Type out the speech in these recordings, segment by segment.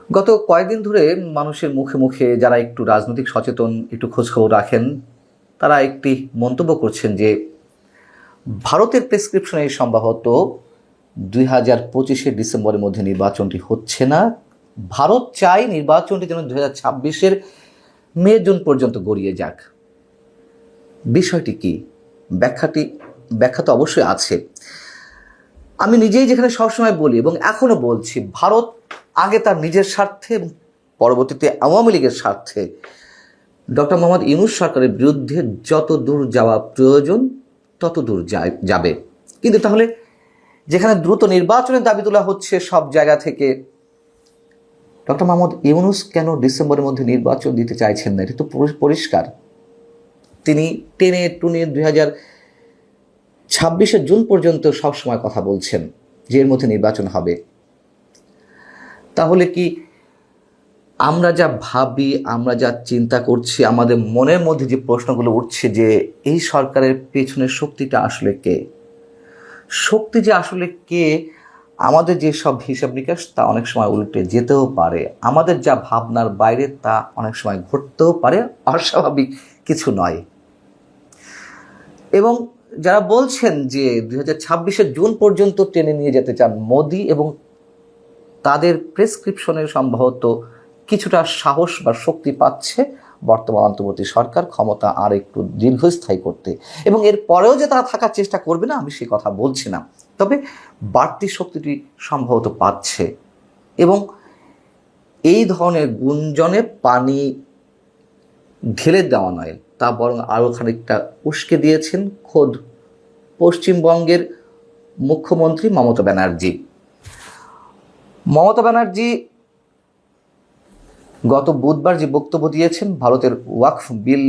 গত কয়েকদিন ধরে মানুষের মুখে মুখে যারা একটু রাজনৈতিক সচেতন, একটু খোঁজখবর রাখেন, তারা একটি মন্তব্য করছেন যে ভারতের প্রেসক্রিপশনে সম্ভবত 2025-এর ডিসেম্বরের মধ্যে নির্বাচনটি হচ্ছে না। ভারত চায় নির্বাচনটি যেন 2026-এর মে জুন পর্যন্ত গড়িয়ে যাক। বিষয়টি কি? ব্যাখ্যা তো অবশ্যই আছে। আমি নিজেই যেখানে সবসময় বলি এবং এখনো বলছি, ভারত আগে তার নিজের স্বার্থে এবং পরবর্তীতে আওয়ামী লীগের স্বার্থে ডক্টর মোহাম্মদ ইউনূস সরকারের বিরুদ্ধে যত দূর যাওয়া প্রয়োজন তত দূর যাবে। কিন্তু তাহলে যেখানে দ্রুত নির্বাচনের দাবি তোলা হচ্ছে সব জায়গা থেকে, ডক্টর মোহাম্মদ ইউনূস কেন ডিসেম্বরের মধ্যে নির্বাচন দিতে চাইছেন না? এটা তো পরিষ্কার। তিনি টেনে টুনে 2026-এর জুন পর্যন্ত সবসময় কথা বলছেন যে এর মধ্যে নির্বাচন হবে। তাহলে কি আমরা যা ভাবি, আমরা যা চিন্তা করছি, আমাদের মনের মধ্যে যে প্রশ্নগুলো উঠছে যে এই সরকারের পেছনের শক্তিটা আসলে কে, শক্তি যে আসলে কে, আমাদের যে সব হিসাব নিকাশ তা অনেক সময় উল্টে যেতেও পারে, আমাদের যা ভাবনার বাইরে তা অনেক সময় ঘটতেও পারে, অস্বাভাবিক কিছু নয়। এবং যারা বলছেন যে 2026-এর জুন পর্যন্ত টেনে নিয়ে যেতে চান মোদি, এবং তাদের প্রেসক্রিপশনের সম্ভবত কিছুটা সাহস বা শক্তি পাচ্ছে বর্তমান অন্তর্বর্তী সরকার ক্ষমতা আর একটু দীর্ঘস্থায়ী করতে, এবং এর পরেও যে তারা থাকার চেষ্টা করবে না আমি সেই কথা বলছি না, তবে বাড়তি শক্তিটি সম্ভবত পাচ্ছে। এবং এই ধরনের গুঞ্জনে পানি ঢেলে দেওয়া নয়, তা বরং আরও খানিকটা উস্কে দিয়েছেন খোদ পশ্চিমবঙ্গের মুখ্যমন্ত্রী মমতা ব্যানার্জি। মমতা ব্যানার্জি গত বুধবার যে বক্তব্য দিয়েছেন ভারতের ওয়াকফ বিল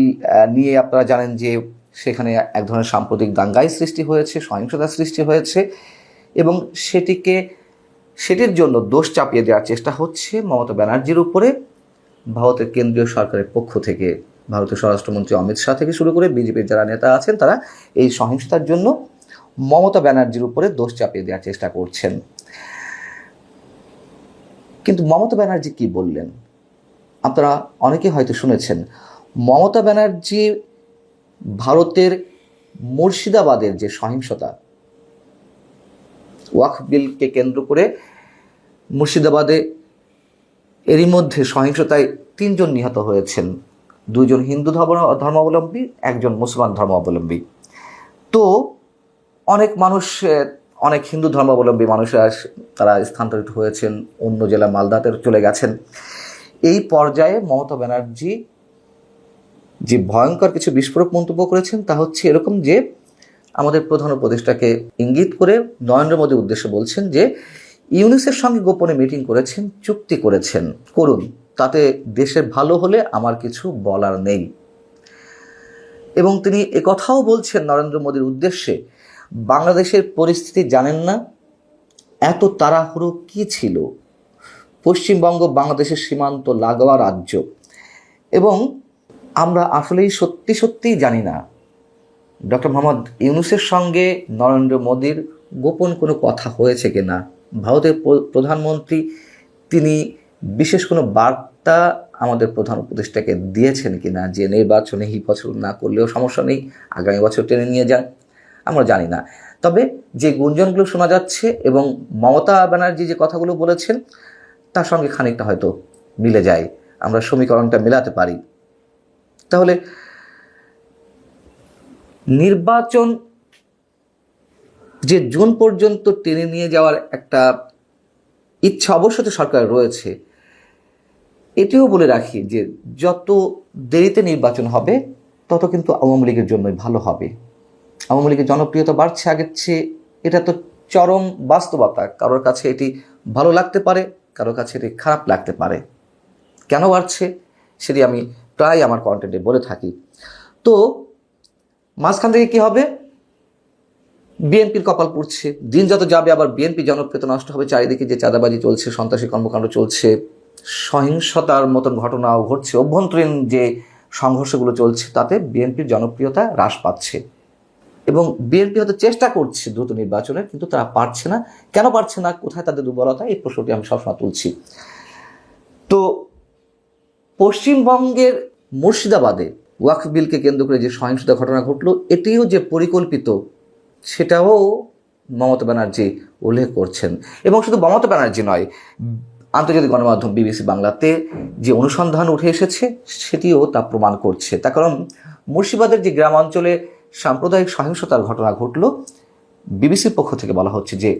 নিয়ে, আপনারা জানেন যে সেখানে এক ধরনের সাম্প্রতিক দাঙ্গাই সৃষ্টি হয়েছে, সহিংসতার সৃষ্টি হয়েছে, এবং সেটির জন্য দোষ চাপিয়ে দেওয়ার চেষ্টা হচ্ছে মমতা ব্যানার্জির উপরে ভারতের কেন্দ্রীয় সরকারের পক্ষ থেকে। ভারতের স্বরাষ্ট্রমন্ত্রী অমিত শাহ থেকে শুরু করে বিজেপির যারা নেতা আছেন তারা এই সহিংসতার জন্য মমতা ব্যানার্জির উপরে দোষ চাপিয়ে দেওয়ার চেষ্টা করছেন। কিন্তু মমতা ব্যানার্জি কি বললেন আপনারা অনেকে হয়তো শুনেছেন। মমতা ব্যানার্জি ভারতের মুর্শিদাবাদের যে সহিংসতা, ওয়াকফ বিলকে কেন্দ্র করে মুর্শিদাবাদে এরই মধ্যে সহিংসতায় 3 জন নিহত হয়েছেন, 2 জন হিন্দু ধর্মাবলম্বী, 1 জন মুসলমান ধর্মাবলম্বী। তো অনেক হিন্দু ধর্মাবলম্বী মানুষরা তারা স্থানান্তরিত হয়েছেন, অন্য জেলা মালদাতে চলে গেছেন। এই পর্যায়ে মমতা ব্যানার্জি যে ভয়ঙ্কর কিছু বিস্ফোরক মন্তব্য করেছেন তা হচ্ছে এরকম যে আমাদের প্রধান উপদেষ্টাকে ইঙ্গিত করে নরেন্দ্র মোদীর উদ্দেশ্যে বলছেন যে ইউনূসের সঙ্গে গোপনে মিটিং করেছেন, চুক্তি করেছেন, করুন, তাতে দেশের ভালো হলে আমার কিছু বলার নেই। এবং তিনি একথাও বলছেন নরেন্দ্র মোদীর উদ্দেশ্যে, বাংলাদেশের পরিস্থিতি জানেন না, এত তাড়াহুড়ো কি ছিল, পশ্চিমবঙ্গ বাংলাদেশের সীমান্ত লাগোয়া রাজ্য, এবং আমরা আসলেই সত্যিই জানি না ডক্টর মোহাম্মদ ইউনূসের সঙ্গে নরেন্দ্র মোদীর গোপন কোনো কথা হয়েছে কিনা, ভারতের প্রধানমন্ত্রী তিনি বিশেষ কোনো বার্তা আমাদের প্রধান উপদেষ্টাকে দিয়েছেন কিনা যে নির্বাচনে এই বছর না করলেও সমস্যা নেই, আগামী বছর টেনে নিয়ে যান, আমরা জানি না। তবে যে গুঞ্জনগুলো শোনা যাচ্ছে এবং মমতা ব্যানার্জি যে কথাগুলো বলেছেন তার সঙ্গে খানিকটা হয়তো মিলে যায়, আমরা সমীকরণটা মেলাতে পারি। তাহলে নির্বাচন যে জুন পর্যন্ত টেনে নিয়ে যাওয়ার একটা ইচ্ছা অবশ্যই সরকারের রয়েছে, এটিও বলে রাখি যে যত দেরিতে নির্বাচন হবে তত কিন্তু আওয়ামী লীগের জন্যই ভালো হবে। আওয়ামী লীগের জনপ্রিয়তা বাড়ছে আগের চেয়ে, এটা তো চরম বাস্তবতা। কারোর কাছে এটি ভালো লাগতে পারে, কারোর কাছে এটি খারাপ লাগতে পারে। কেন বাড়ছে সেটি আমি প্রায় আমার কন্টেন্টে বলে থাকি। তো মাঝখান থেকে কী হবে, বিএনপির কপাল পুড়ছে, দিন যত যাবে আবার বিএনপি জনপ্রিয়তা নষ্ট হবে, চারিদিকে যে চাঁদাবাজি চলছে, সন্ত্রাসী কর্মকাণ্ড চলছে, সহিংসতার মতন ঘটনাও ঘটছে, অভ্যন্তরীণ যে সংঘর্ষগুলো চলছে তাতে বিএনপির জনপ্রিয়তা হ্রাস পাচ্ছে। এবং বিএনপি হয়তো চেষ্টা করছে দ্রুত নির্বাচনের, কিন্তু তারা পারছে না। কেন পারছে না, কোথায় তাদের দুর্বলতা, এই প্রশ্নটি আমি সবসময় তুলছি। তো পশ্চিমবঙ্গের মুর্শিদাবাদে ওয়াকফ বিলকে কেন্দ্র করে যে সহিংসতা ঘটনা ঘটলো, এটিও যে পরিকল্পিত সেটাও মমতা ব্যানার্জি উল্লেখ করছেন। এবং শুধু মমতা ব্যানার্জি নয়, আন্তর্জাতিক গণমাধ্যম বিবিসি বাংলাতে যে অনুসন্ধান উঠে এসেছে সেটিও তা প্রমাণ করছে। তার কারণ মুর্শিদাবাদের যে গ্রামাঞ্চলে সাম্প্রদায়িক সহিংসতার ঘটনা ঘটল, বিবিসির পক্ষ থেকে বলা হচ্ছে যে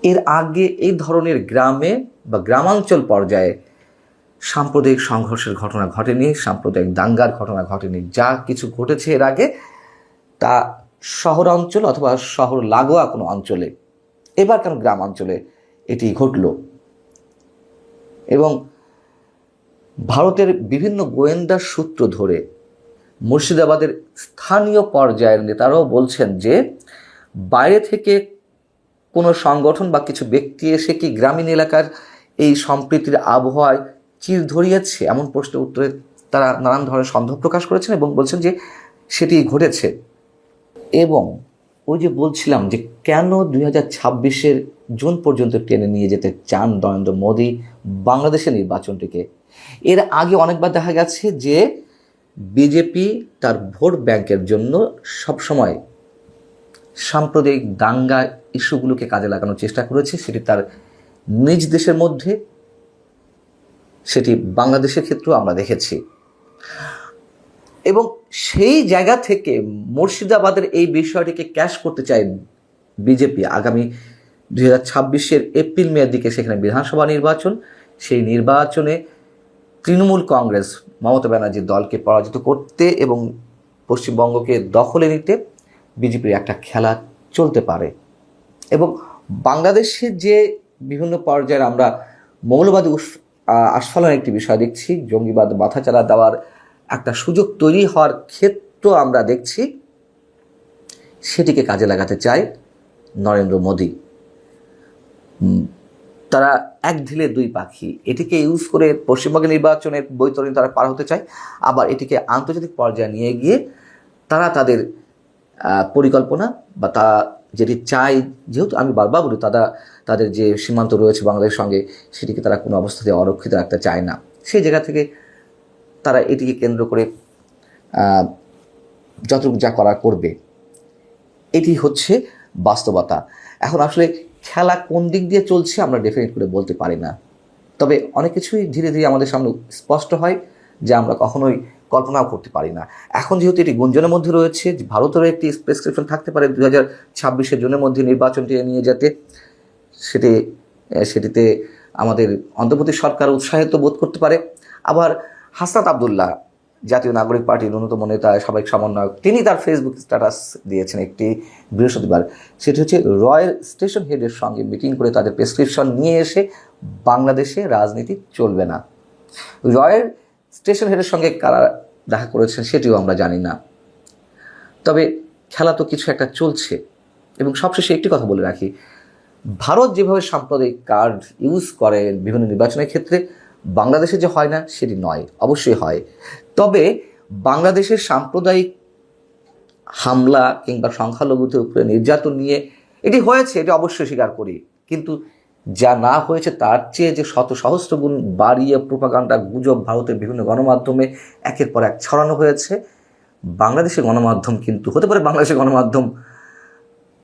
এর আগে এই ধরনের গ্রামে বা গ্রামাঞ্চল পর্যায়ে সাম্প্রদায়িক সংঘর্ষের ঘটনা ঘটেনি, সাম্প্রদায়িক দাঙ্গার ঘটনা ঘটেনি। যা কিছু ঘটেছে এর আগে তা শহরাঞ্চল অথবা শহর লাগোয়া কোনো অঞ্চলে, এবার কেন গ্রামাঞ্চলে এটি ঘটল। এবং ভারতের বিভিন্ন গোয়েন্দা সূত্র ধরে মুর্শিদাবাদের স্থানীয় পর্যায়ের নেতারাও বলছেন যে বাইরে থেকে কোনো সংগঠন বা কিছু ব্যক্তি এসে কি গ্রামীণ এলাকার এই সম্প্রীতির আবহাওয়ায় চির ধরিয়েছে, এমন প্রশ্নের উত্তরে তারা নানান ধরনের সন্দেহ প্রকাশ করেছেন এবং বলছেন যে সেটি ঘটেছে। এবং ওই যে বলছিলাম যে কেন 2026-এর জুন পর্যন্ত টেনে নিয়ে যেতে চান নরেন্দ্র মোদী বাংলাদেশের নির্বাচনটিকে। এর আগে অনেকবার দেখা গেছে যে বিজেপি তার ভোট ব্যাংকের জন্য সবসময় সাম্প্রদায়িক দাঙ্গা ইস্যুগুলোকে কাজে লাগানোর চেষ্টা করেছে, সেটি তার নিজ দেশের মধ্যে, সেটি বাংলাদেশের ক্ষেত্রেও আমরা দেখেছি। এবং সেই জায়গা থেকে মুর্শিদাবাদের এই বিষয়টিকে ক্যাশ করতে চায় বিজেপি। আগামী 2026-এর এপ্রিল মের দিকে সেখানে বিধানসভা নির্বাচন, সেই নির্বাচনে তৃণমূল কংগ্রেস মমতা ব্যানার্জির দলকে পরাজিত করতে এবং পশ্চিমবঙ্গকে দখলে নিতে বিজেপির একটা খেলা চলতে পারে। এবং বাংলাদেশে যে বিভিন্ন পর্যায়ে আমরা মৌলবাদী আস্ফালনের একটি বিষয় দেখছি, জঙ্গিবাদ মাথাচাড়া দেওয়ার একটা সুযোগ তৈরি হওয়ার ক্ষেত্র আমরা দেখছি, সেটিকে কাজে লাগাতে চায় নরেন্দ্র মোদী। তারা এক ঢিলে দুই পাখি, এটিকে ইউজ করে পশ্চিমবঙ্গের নির্বাচনের বৈতরণী তারা পার হতে চায়, আবার এটিকে আন্তর্জাতিক পর্যায়ে নিয়ে গিয়ে তারা তাদের পরিকল্পনা বা তা যেটি চাই, যেহেতু আমি বারবার বলি তাদের যে সীমান্ত রয়েছে বাংলাদেশের সঙ্গে, সেটিকে তারা কোনো অবস্থাতে অরক্ষিত রাখতে চায় না। সেই জায়গা থেকে তারা এটিকে কেন্দ্র করে যতটুকু যা করা করবে, এটি হচ্ছে বাস্তবতা। এখন আসলে খেলা কোন দিক দিয়ে চলছে আমরা ডেফিনেট করে বলতে পারি না, তবে অনেক কিছুই ধীরে ধীরে আমাদের সামনে স্পষ্ট হয় যা আমরা কখনোই কল্পনাও করতে পারি না। এখন যেহেতু এটি গুঞ্জনের মধ্যে রয়েছে, ভারতেরও একটি প্রেসক্রিপশন থাকতে পারে 2026-এর জুনের মধ্যে নির্বাচনটি নিয়ে যেতে, সেটিতে আমাদের অন্তর্বর্তী সরকার উৎসাহিত বোধ করতে পারে। আবার হাসনাত আবদুল্লাহ, জাতীয় নাগরিক পার্টির ন্যূনতম নেতা, সাবেক সমন্বয়ক, তিনি তার ফেসবুক স্ট্যাটাস দিয়েছেন একটি বৃহস্পতিবার। সেটি হচ্ছে রয়্যাল স্টেশন হেডের সঙ্গে মিটিং করে তাদের প্রেসক্রিপশন নিয়ে এসে বাংলাদেশে রাজনীতি চলবে না। রয়্যাল স্টেশন হেডের সঙ্গে কারা দেখা করেছেন সেটিও আমরা জানি না, তবে খেলা তো কিছু একটা চলছে। এবং সবশেষে একটি কথা বলে রাখি, ভারত যেভাবে সাম্প্রদায়িক কার্ড ইউজ করে বিভিন্ন নির্বাচনের ক্ষেত্রে, বাংলাদেশে যে হয় না সেটি নয়, অবশ্যই হয়। তবে বাংলাদেশের সাম্প্রদায়িক হামলা কিংবা সংখ্যালঘুদের উপরে নির্যাতন নিয়ে এটি হয়েছে, এটি অবশ্যই স্বীকার করি, কিন্তু যা না হয়েছে তার চেয়ে যে শত সহস্র গুণ বাড়িয়ে প্রোপাগান্ডা, গুজব ভারতের বিভিন্ন গণমাধ্যমে একের পর এক ছড়ানো হয়েছে। বাংলাদেশের গণমাধ্যম কিন্তু, হতে পারে বাংলাদেশের গণমাধ্যম